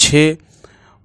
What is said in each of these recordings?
6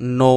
9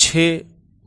6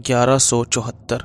1174।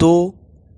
2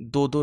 2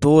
2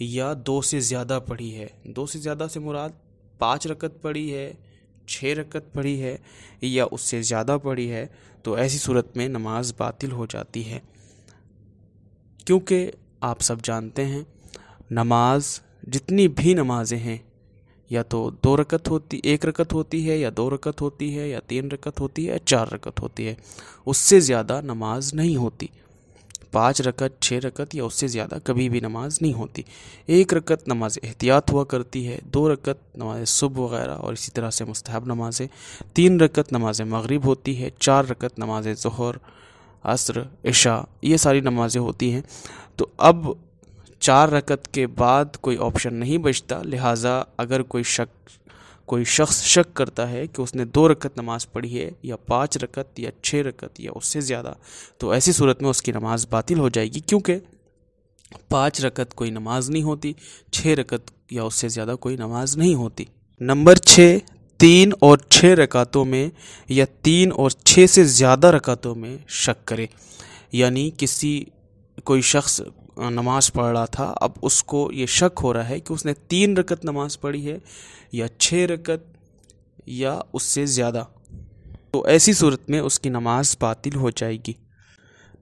یا 2 سے زیادہ پڑھی ہے، 2 سے زیادہ سے مراد 5 رکعت پڑھی ہے، 6 رکعت پڑھی ہے یا اس سے زیادہ پڑھی ہے، تو ایسی صورت میں نماز باطل ہو جاتی ہے۔ کیونکہ آپ سب جانتے ہیں نماز، جتنی بھی نمازیں ہیں، یا تو 1 رکعت ہوتی ہے، یا 2 رکعت ہوتی ہے، یا 3 رکعت ہوتی ہے، یا 4 رکعت ہوتی ہے، اس سے زیادہ نماز نہیں ہوتی۔ 5 رکعت، 6 رکعت یا اس سے زیادہ کبھی بھی نماز نہیں ہوتی۔ 1 رکعت نماز احتیاط ہوا کرتی ہے، 2 رکعت نماز صبح وغیرہ اور اسی طرح سے مستحب نمازیں، 3 رکعت نماز مغرب ہوتی ہے، 4 رکعت نماز ظہر، عصر، عشاء، یہ ساری نمازیں ہوتی ہیں۔ تو اب 4 رکعت کے بعد کوئی آپشن نہیں بچتا، لہٰذا اگر کوئی شخص شک کرتا ہے کہ اس نے 2 رکعت نماز پڑھی ہے یا 5 رکعت یا 6 رکعت یا اس سے زیادہ، تو ایسی صورت میں اس کی نماز باطل ہو جائے گی، کیونکہ 5 رکعت کوئی نماز نہیں ہوتی، 6 رکعت یا اس سے زیادہ کوئی نماز نہیں ہوتی۔ نمبر 6، 3 اور 6 رکعتوں میں یا 3 اور 6 سے زیادہ رکعتوں میں شک کرے، یعنی کوئی شخص نماز پڑھ رہا تھا، اب اس کو یہ شک ہو رہا ہے کہ اس نے 3 رکعت نماز پڑھی ہے یا 6 رکعت یا اس سے زیادہ، تو ایسی صورت میں اس کی نماز باطل ہو جائے گی۔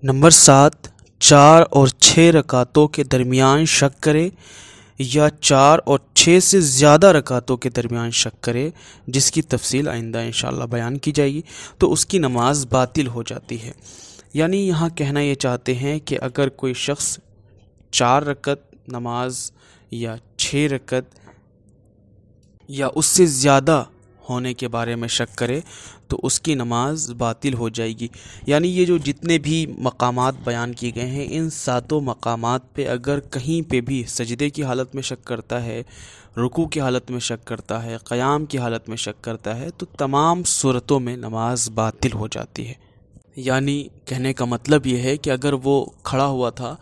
نمبر 7، 4 اور 6 رکعتوں کے درمیان شک کرے یا 4 اور 6 سے زیادہ رکعتوں کے درمیان شک کرے، جس کی تفصیل آئندہ انشاءاللہ بیان کی جائے گی، تو اس کی نماز باطل ہو جاتی ہے۔ یعنی یہاں کہنا یہ چاہتے ہیں کہ اگر کوئی شخص 4 رکعت نماز یا 6 رکعت یا اس سے زیادہ ہونے کے بارے میں شک کرے تو اس کی نماز باطل ہو جائے گی۔ یعنی یہ جو جتنے بھی مقامات بیان کیے گئے ہیں، ان 7 مقامات پہ اگر کہیں پہ بھی سجدے کی حالت میں شک کرتا ہے، رکوع کی حالت میں شک کرتا ہے، قیام کی حالت میں شک کرتا ہے، تو تمام صورتوں میں نماز باطل ہو جاتی ہے۔ یعنی کہنے کا مطلب یہ ہے کہ اگر وہ کھڑا ہوا تھا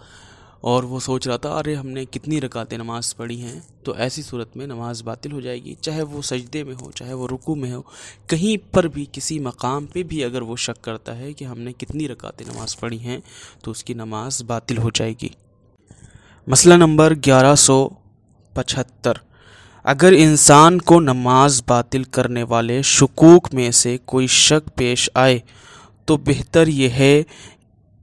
اور وہ سوچ رہا تھا ارے ہم نے کتنی رکعتیں نماز پڑھی ہیں، تو ایسی صورت میں نماز باطل ہو جائے گی، چاہے وہ سجدے میں ہو، چاہے وہ رکوع میں ہو، کہیں پر بھی کسی مقام پہ بھی اگر وہ شک کرتا ہے کہ ہم نے کتنی رکعتیں نماز پڑھی ہیں، تو اس کی نماز باطل ہو جائے گی۔ مسئلہ نمبر 1175، اگر انسان کو نماز باطل کرنے والے شکوک میں سے کوئی شک پیش آئے تو بہتر یہ ہے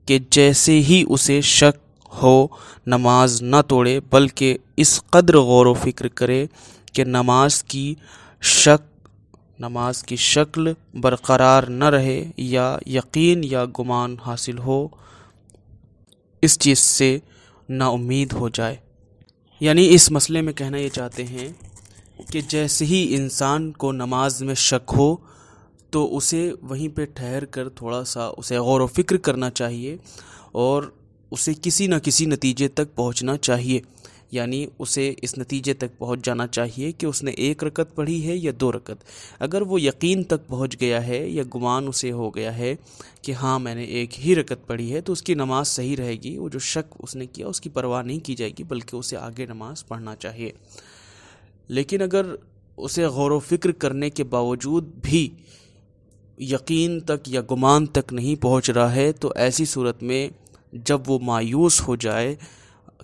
کہ جیسے ہی اسے شک ہو نماز نہ توڑے، بلکہ اس قدر غور و فکر کرے کہ نماز کی شکل برقرار نہ رہے یا یقین یا گمان حاصل ہو، اس چیز سے نا امید ہو جائے۔ یعنی اس مسئلے میں کہنا یہ چاہتے ہیں کہ جیسے ہی انسان کو نماز میں شک ہو تو اسے وہیں پہ ٹھہر کر تھوڑا سا اسے غور و فکر کرنا چاہیے اور اسے کسی نہ کسی نتیجے تک پہنچنا چاہیے۔ یعنی اسے اس نتیجے تک پہنچ جانا چاہیے کہ اس نے 1 رکعت پڑھی ہے یا 2 رکعت۔ اگر وہ یقین تک پہنچ گیا ہے یا گمان اسے ہو گیا ہے کہ ہاں میں نے 1 ہی رکعت پڑھی ہے، تو اس کی نماز صحیح رہے گی۔ وہ جو شک اس نے کیا اس کی پرواہ نہیں کی جائے گی، بلکہ اسے آگے نماز پڑھنا چاہیے۔ لیکن اگر اسے غور و فکر کرنے کے باوجود بھی یقین تک یا گمان تک نہیں پہنچ رہا ہے، تو ایسی صورت میں جب وہ مایوس ہو جائے،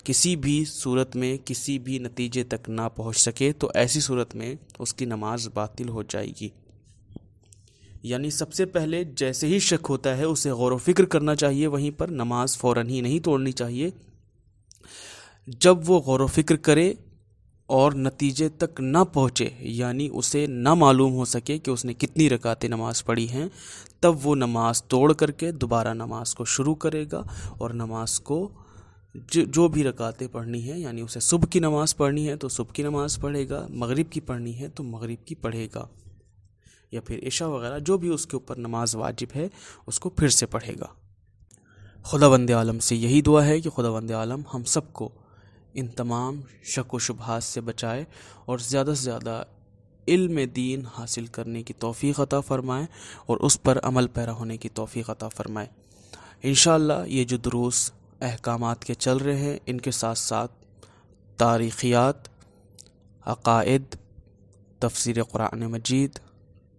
کسی بھی صورت میں کسی بھی نتیجے تک نہ پہنچ سکے، تو ایسی صورت میں اس کی نماز باطل ہو جائے گی۔ یعنی سب سے پہلے جیسے ہی شک ہوتا ہے اسے غور و فکر کرنا چاہیے، وہیں پر نماز فوراً ہی نہیں توڑنی چاہیے۔ جب وہ غور و فکر کرے اور نتیجے تک نہ پہنچے، یعنی اسے نہ معلوم ہو سکے کہ اس نے کتنی رکعتیں نماز پڑھی ہیں، تب وہ نماز توڑ کر کے دوبارہ نماز کو شروع کرے گا اور نماز کو جو بھی رکعتیں پڑھنی ہیں، یعنی اسے صبح کی نماز پڑھنی ہے تو صبح کی نماز پڑھے گا، مغرب کی پڑھنی ہے تو مغرب کی پڑھے گا، یا پھر عشاء وغیرہ جو بھی اس کے اوپر نماز واجب ہے اس کو پھر سے پڑھے گا۔ خداوند عالم سے یہی دعا ہے کہ خداوند عالم ہم سب کو ان تمام شک و شبہات سے بچائے اور زیادہ سے زیادہ علم دین حاصل کرنے کی توفیق عطا فرمائے اور اس پر عمل پیرا ہونے کی توفیق عطا فرمائے۔ انشاءاللہ یہ جو دروس احکامات کے چل رہے ہیں، ان کے ساتھ ساتھ تاریخیات، عقائد، تفسیر قرآن مجید،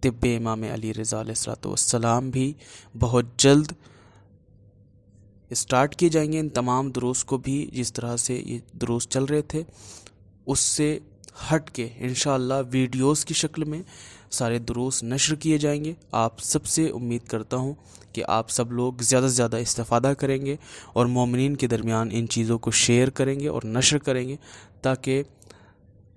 طب امام علی رضا علیہ الصلوۃ والسلام بھی بہت جلد اسٹارٹ کیے جائیں گے ان تمام دروس کو بھی جس طرح سے یہ دروس چل رہے تھے اس سے ہٹ کے انشاءاللہ ویڈیوز کی شکل میں سارے دروس نشر کیے جائیں گے۔ آپ سب سے امید کرتا ہوں کہ آپ سب لوگ زیادہ سے زیادہ استفادہ کریں گے اور مومنین کے درمیان ان چیزوں کو شیئر کریں گے اور نشر کریں گے تاکہ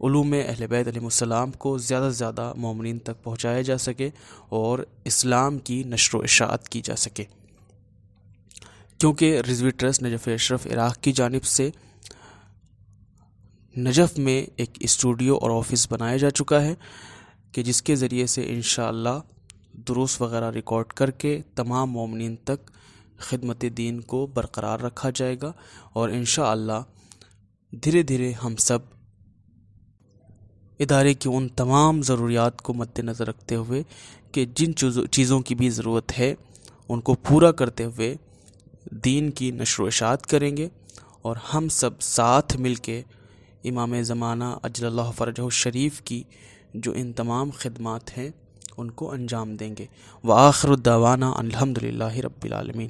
علوم اہل بیت علیہ السلام کو زیادہ سے زیادہ مومنین تک پہنچایا جا سکے اور اسلام کی نشر و اشاعت کی جا سکے، کیونکہ Rizvi trust Najaf Ashraf Iraq کی جانب سے نجف میں ایک اسٹوڈیو اور آفس بنایا جا چکا ہے کہ جس کے ذریعے سے انشاءاللہ دروس وغیرہ ریکارڈ کر کے تمام مومنین تک خدمت دین کو برقرار رکھا جائے گا، اور انشاءاللہ دھیرے دھیرے ہم سب ادارے کی ان تمام ضروریات کو مد نظر رکھتے ہوئے کہ جن چیزوں کی بھی ضرورت ہے ان کو پورا کرتے ہوئے دین کی نشر و اشاعت کریں گے، اور ہم سب ساتھ مل کے امام زمانہ اجل اللہ فرجہ الشریف کی جو ان تمام خدمات ہیں ان کو انجام دیں گے۔ وآخر الدعوانا الحمدللہ رب العالمین۔